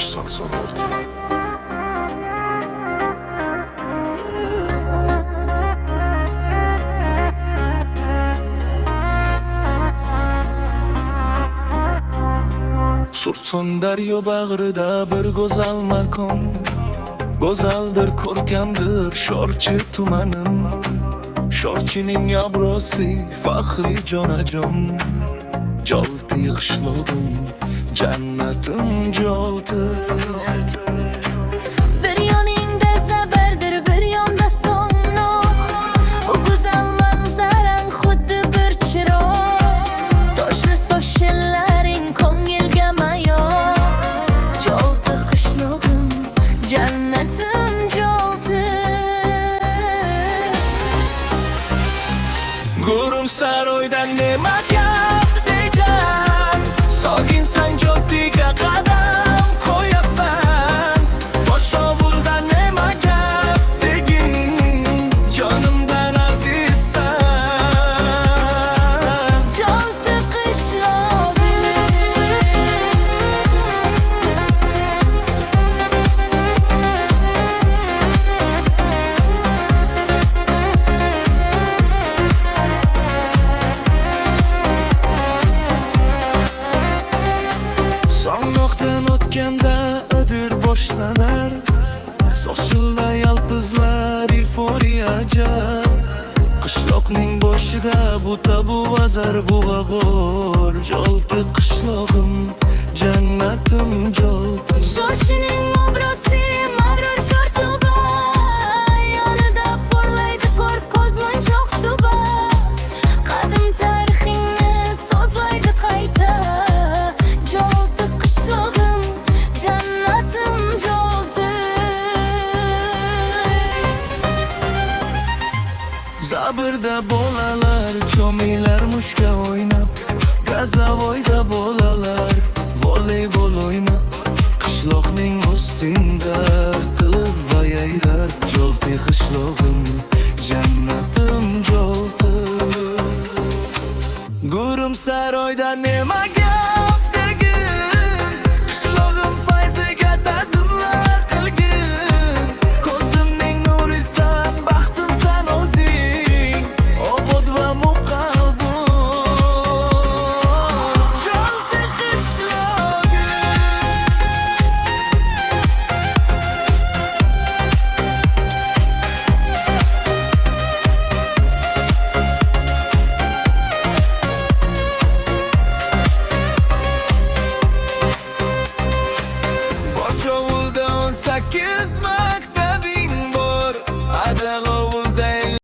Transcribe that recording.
96. Surtson daryo bag'rida bir go'zal makon, go'zaldir, ko'rkamdir Sho'rchi tumanim. Sho'rchining obro'si faxri jonajon, Jolti qishlog'im, jannatim Jolti. Bir yoningda zabardir, bir yonda so'ngnoq. Bu go'zal manzarang xuddi bir chiroq. Toshli sochlaring ko'ngilga mayor. Jolti qishlog'im, jannatim Jolti. Gurum saroydan nima gap deyjan, sog'insan Joltiga qadam qo'yasan. Boshog'uldan nima gap degin, jonimdan azizsan. Jolti qishlog'im. Sonliqdan o'tganda ödür boshlanar, sochilda yalpizlar euforiya jar. Qishloqning boshida bu tabu vazar bug'a bor. Jolti qishlog'im, jannatim Jolti. Sho'rchining obro'si mag'rur sho'rtuba, yonida porlaydi ko'r ko'z monchoq tuba. Qadim tarixingni so'zlaydi qayta. Jolti qishlog'im, jannatim Jolti. Zabirda bolalar cho'milar mushka o'ynab, gazavoyda bolalar voleybol o'ynab, qishloqning ustida qilib va yayrar. Jolti qishlog'im, jannatim Jolti. Gurum saroyda nima gap degin, qishlog'im fayziga ta'zimlar qilgin. Ko'zimning nurisan, baxtimsan o'zing, obod va muqalbim. Jolti qishlog'im. Boshovulda 18